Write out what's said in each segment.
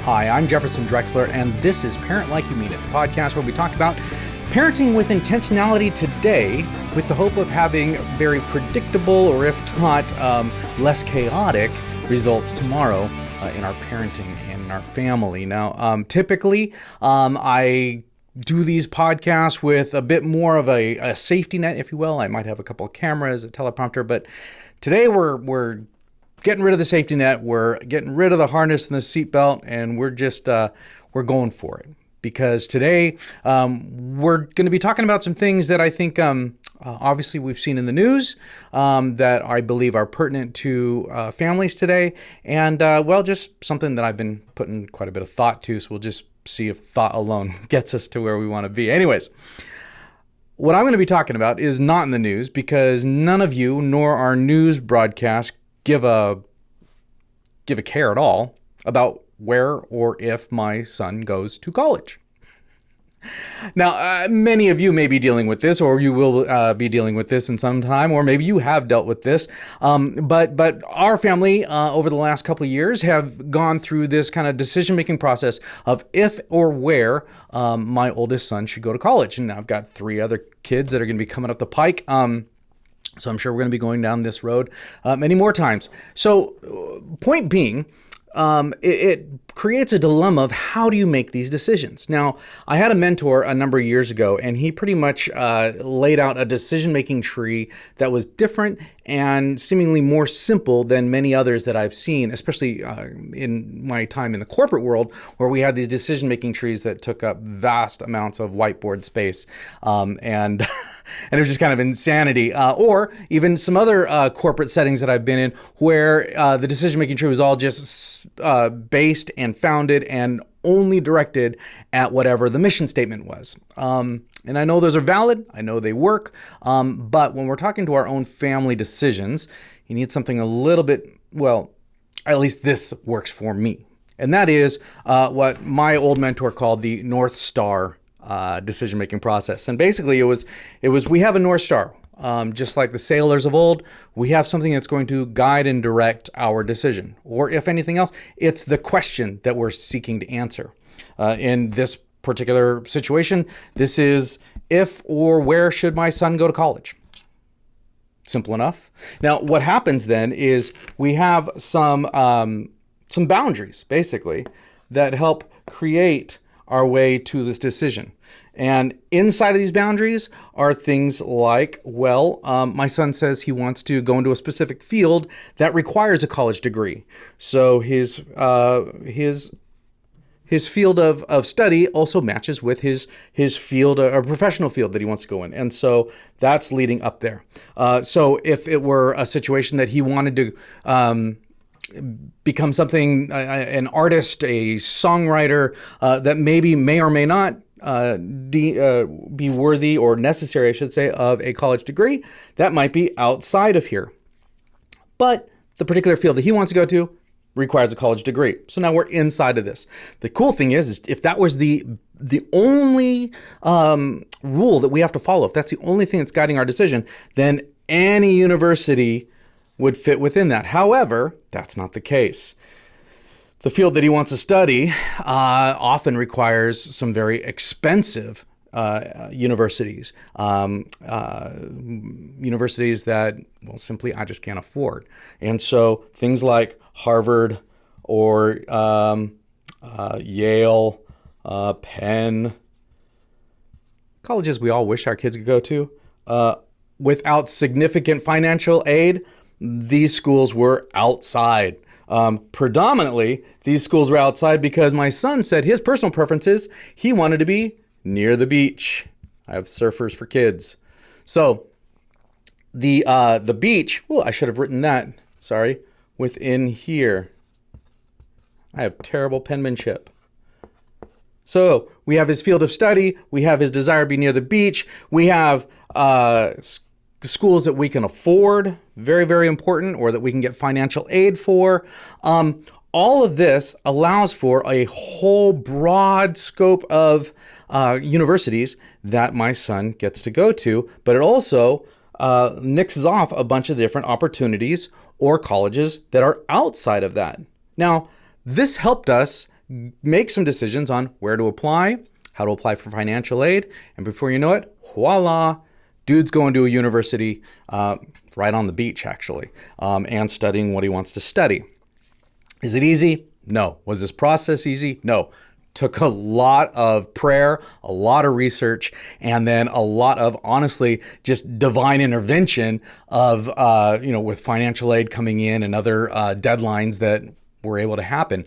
Hi, I'm Jefferson Drexler, and this is Parent Like You Mean It, the podcast where we talk about parenting with intentionality today with the hope of having very predictable, or if not, less chaotic results tomorrow in our parenting and in our family. Now, typically, I do these podcasts with a bit more of a safety net, if you will. I might have a couple of cameras, a teleprompter, but today we're getting rid of the safety net. We're getting rid of the harness and the seatbelt, and we're just we're going for it. Because today we're going to be talking about some things that I think obviously we've seen in the news that I believe are pertinent to families today, and just something that I've been putting quite a bit of thought to. So we'll just see if thought alone gets us to where we want to be. Anyways, what I'm going to be talking about is not in the news, because none of you nor our news broadcast give a care at all about where or if my son goes to college. Now, many of you may be dealing with this, or you will be dealing with this in some time, or maybe you have dealt with this. But our family over the last couple of years have gone through this kind of decision-making process of if or where my oldest son should go to college. And I've got 3 other kids that are going to be coming up the pike. So I'm sure we're going to be going down this road many more times. So point being, it creates a dilemma of how do you make these decisions? Now, I had a mentor a number of years ago, and he pretty much laid out a decision-making tree that was different and seemingly more simple than many others that I've seen, especially in my time in the corporate world, where we had these decision-making trees that took up vast amounts of whiteboard space, and it was just kind of insanity. Or even some other corporate settings that I've been in, where the decision-making tree was all just based and founded and only directed at whatever the mission statement was. And I know those are valid. I know they work. But when we're talking to our own family decisions, you need something a little bit, well, at least this works for me. And that is what my old mentor called the North Star decision-making process. And basically it was we have a North Star. Just like the sailors of old, we have something that's going to guide and direct our decision. Or if anything else, it's the question that we're seeking to answer. In this particular situation, this is if or where should my son go to college? Simple enough. Now, what happens then is we have some boundaries, basically, that help create our way to this decision. And inside of these boundaries are things like, my son says he wants to go into a specific field that requires a college degree. So his field of study also matches with his field, a professional field that he wants to go in. And so that's leading up there. So if it were a situation that he wanted to become something, an artist, a songwriter, that maybe may or may not be worthy or necessary, I should say, of a college degree, that might be outside of here. But the particular field that he wants to go to requires a college degree. So now we're inside of this. The cool thing is if that was the only rule that we have to follow, if that's the only thing that's guiding our decision, then any university would fit within that. However, that's not the case. The field that he wants to study often requires some very expensive universities, universities that, simply I just can't afford. And so things like Harvard or Yale, Penn, colleges we all wish our kids could go to, without significant financial aid, these schools were outside. Predominantly, these schools were outside because my son said his personal preferences, he wanted to be near the beach. I have surfers for kids. So the beach, I should have written that, within here. I have terrible penmanship. So we have his field of study, we have his desire to be near the beach, we have schools that we can afford, very, very important, or that we can get financial aid for. All of this allows for a whole broad scope of universities that my son gets to go to, but it also nixes off a bunch of different opportunities or colleges that are outside of that. Now, this helped us make some decisions on where to apply, how to apply for financial aid, and before you know it, voila, dude's going to a university right on the beach, actually, and studying what he wants to study. Is it easy? No. Was this process easy? No. Took a lot of prayer, a lot of research, and then a lot of, honestly, just divine intervention of, with financial aid coming in and other deadlines that were able to happen.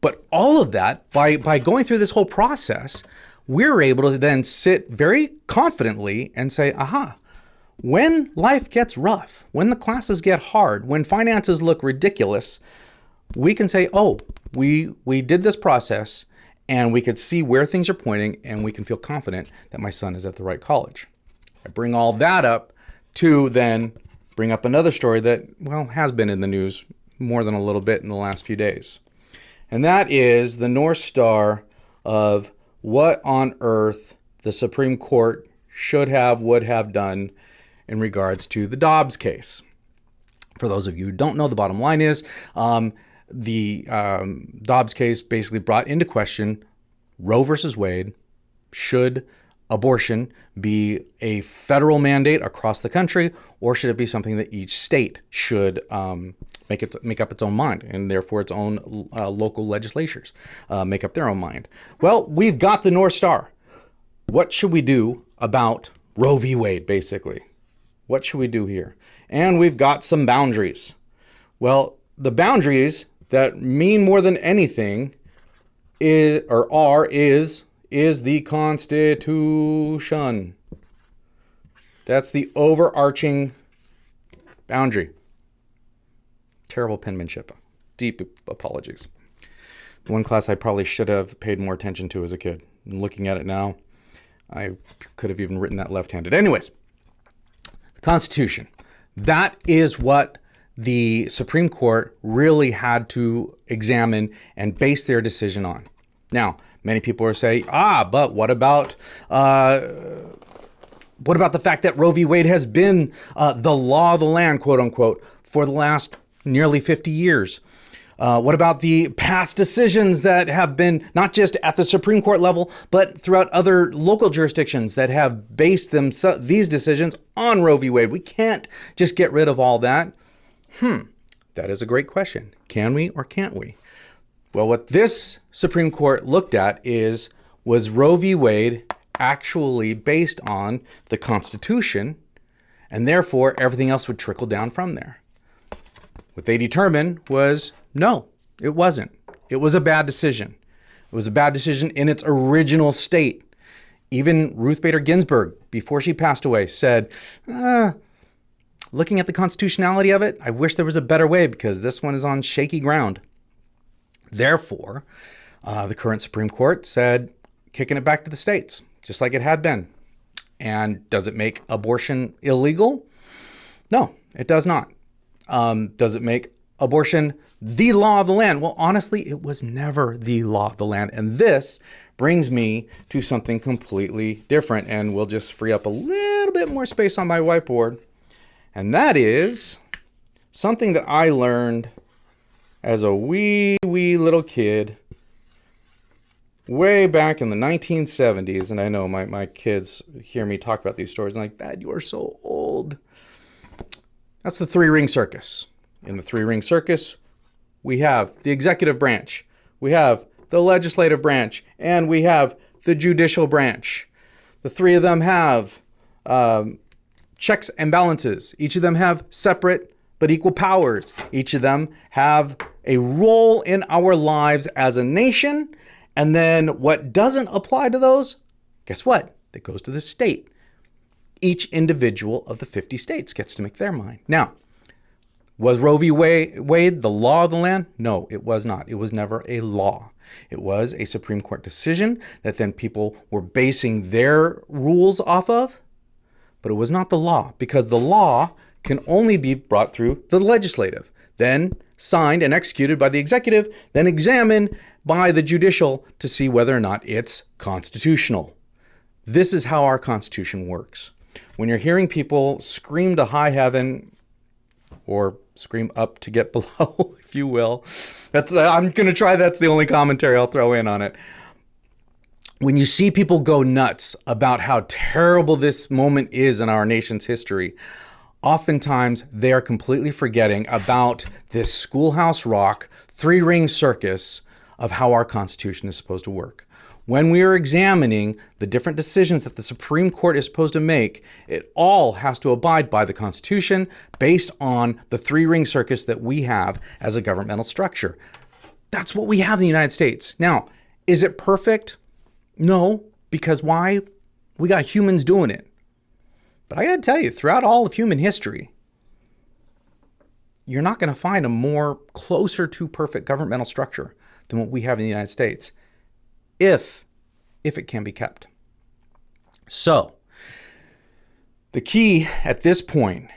But all of that, by going through this whole process, we're able to then sit very confidently and say, aha, when life gets rough, when the classes get hard, when finances look ridiculous, we can say, oh, we did this process, and we could see where things are pointing, and we can feel confident that my son is at the right college. I bring all that up to then bring up another story that, has been in the news more than a little bit in the last few days. And that is the North Star of what on earth the Supreme Court would have done in regards to the Dobbs case. For those of you who don't know, the bottom line is, the Dobbs case basically brought into question Roe versus Wade. Should abortion be a federal mandate across the country, or should it be something that each state should make up its own mind, and therefore its own local legislatures make up their own mind? Well, we've got the North Star. What should we do about Roe v. Wade, basically? What should we do here? And we've got some boundaries. Well, the boundaries that mean more than anything is the Constitution. That's the overarching boundary. Terrible penmanship. Deep apologies. The one class I probably should have paid more attention to as a kid. And looking at it now, I could have even written that left-handed. Anyways, the Constitution. That is what the Supreme Court really had to examine and base their decision on. Now, many people are saying, but what about the fact that Roe v. Wade has been the law of the land, quote unquote, for the last nearly 50 years? What about the past decisions that have been not just at the Supreme Court level, but throughout other local jurisdictions that have based these decisions on Roe v. Wade? We can't just get rid of all that. That is a great question. Can we or can't we? Well, what this Supreme Court looked at was Roe v. Wade actually based on the Constitution, and therefore everything else would trickle down from there. What they determined was, no, it wasn't. It was a bad decision. It was a bad decision in its original state. Even Ruth Bader Ginsburg, before she passed away, said, looking at the constitutionality of it, I wish there was a better way because this one is on shaky ground. Therefore, the current Supreme Court said, kicking it back to the states, just like it had been. And does it make abortion illegal? No, it does not. Does it make abortion the law of the land? Well, honestly, it was never the law of the land. And this brings me to something completely different. And we'll just free up a little bit more space on my whiteboard. And that is something that I learned as a wee little kid way back in the 1970s. And I know my kids hear me talk about these stories and like, Dad, you are so old. That's the three-ring circus. In the three-ring circus, we have the executive branch, we have the legislative branch, and we have the judicial branch. The three of them have checks and balances. Each of them have separate but equal powers. Each of them have a role in our lives as a nation. And then what doesn't apply to those, guess what? It goes to the state. Each individual of the 50 states gets to make their mind. Now, was Roe v. Wade the law of the land? No, it was not. It was never a law. It was a Supreme Court decision that then people were basing their rules off of. But it was not the law, because the law can only be brought through the legislative, then signed and executed by the executive, then examined by the judicial to see whether or not it's constitutional. This is how our Constitution works. When you're hearing people scream to high heaven or scream up to get below, if you will. I'm going to try. That's the only commentary I'll throw in on it. When you see people go nuts about how terrible this moment is in our nation's history, oftentimes they are completely forgetting about this Schoolhouse Rock, three-ring circus of how our Constitution is supposed to work. When we are examining the different decisions that the Supreme Court is supposed to make, it all has to abide by the Constitution based on the three-ring circus that we have as a governmental structure. That's what we have in the United States. Now, is it perfect? No, because why? We got humans doing it. But I got to tell you, throughout all of human history, you're not going to find a more closer to perfect governmental structure than what we have in the United States, if it can be kept. So, the key at this point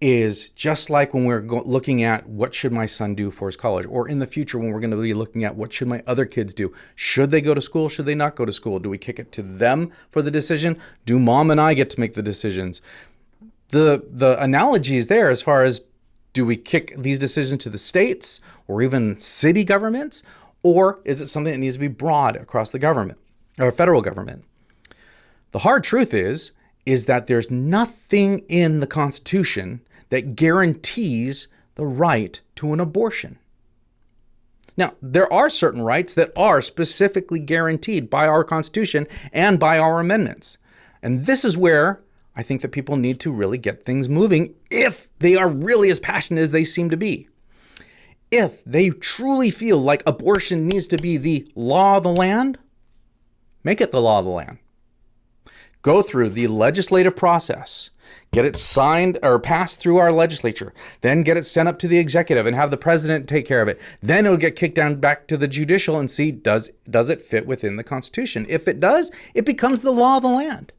is just like when we're looking at what should my son do for his college, or in the future when we're going to be looking at what should my other kids do. Should they go to school? Should they not go to school? Do we kick it to them for the decision? Do mom and I get to make the decisions? The analogy is there as far as, do we kick these decisions to the states or even city governments? Or is it something that needs to be broad across the government or federal government? The hard truth is that there's nothing in the Constitution that guarantees the right to an abortion. Now, there are certain rights that are specifically guaranteed by our Constitution and by our amendments. And this is where I think that people need to really get things moving if they are really as passionate as they seem to be. If they truly feel like abortion needs to be the law of the land, make it the law of the land. Go through the legislative process, get it signed or passed through our legislature, then get it sent up to the executive and have the president take care of it. Then it'll get kicked down back to the judicial and see, does it fit within the Constitution? If it does, it becomes the law of the land.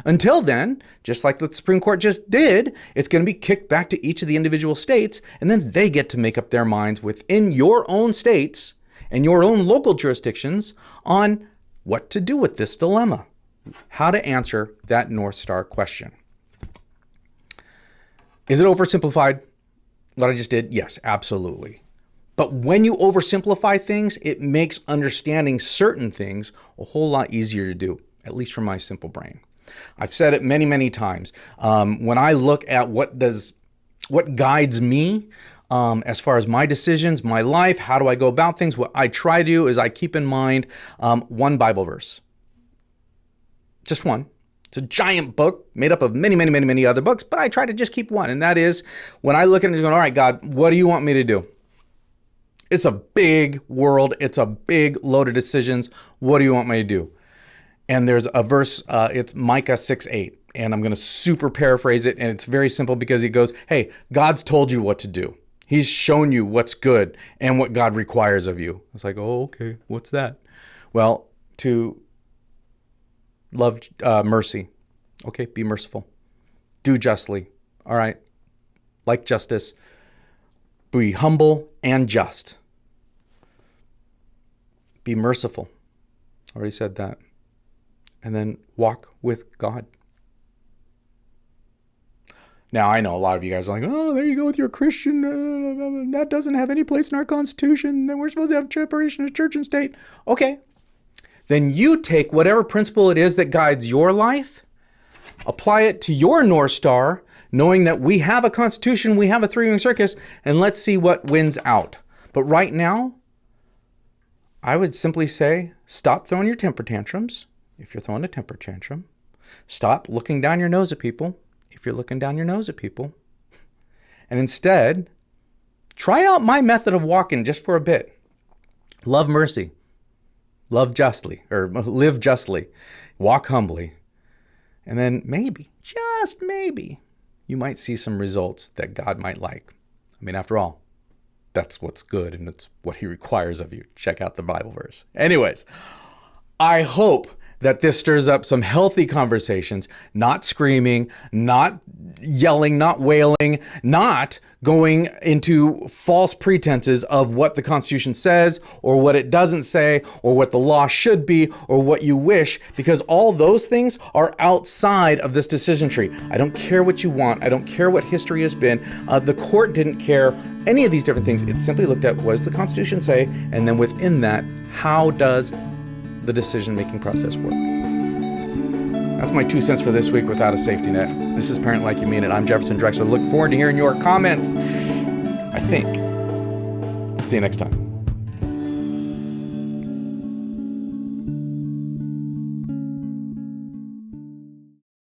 Until then, just like the Supreme Court just did, it's going to be kicked back to each of the individual states, and then they get to make up their minds within your own states and your own local jurisdictions on what to do with this dilemma, how to answer that North Star question. Is it oversimplified, what I just did? Yes, absolutely. But when you oversimplify things, it makes understanding certain things a whole lot easier to do, at least from my simple brain. I've said it many, many times. When I look at what guides me as far as my decisions, my life, how do I go about things, what I try to do is I keep in mind one Bible verse. Just one. It's a giant book made up of many, many, many, many other books, but I try to just keep one. And that is when I look at it and going, all right, God, what do you want me to do? It's a big world. It's a big load of decisions. What do you want me to do? And there's a verse, it's Micah 6:8, and I'm going to super paraphrase it. And it's very simple because he goes, hey, God's told you what to do. He's shown you what's good and what God requires of you. It's like, oh, okay, what's that? Well, to love mercy. Okay, be merciful. Do justly. All right. Like justice. Be humble and just. Be merciful. Already said that. And then walk with God. Now, I know a lot of you guys are like, oh, there you go with your Christian. That doesn't have any place in our Constitution. Then we're supposed to have separation of church and state. Okay. Then you take whatever principle it is that guides your life, apply it to your North Star, knowing that we have a Constitution, we have a three-ring circus, and let's see what wins out. But right now, I would simply say, stop throwing your temper tantrums. If you're throwing a temper tantrum, stop looking down your nose at people. If you're looking down your nose at people, and instead, try out my method of walking just for a bit. Love mercy, love justly, or live justly, walk humbly, and then maybe, just maybe, you might see some results that God might like. I mean, after all, that's what's good, and it's what He requires of you. Check out the Bible verse. Anyways, I hope that this stirs up some healthy conversations, not screaming, not yelling, not wailing, not going into false pretenses of what the Constitution says or what it doesn't say or what the law should be or what you wish, because all those things are outside of this decision tree. I don't care what you want. I don't care what history has been. The court didn't care any of these different things. It simply looked at what does the Constitution say, and then within that, how does the decision-making process work? That's my 2 cents for this week without a safety net. This is Parent Like You Mean It. I'm Jefferson Drexler. Look forward to hearing your comments. I think. See you next time.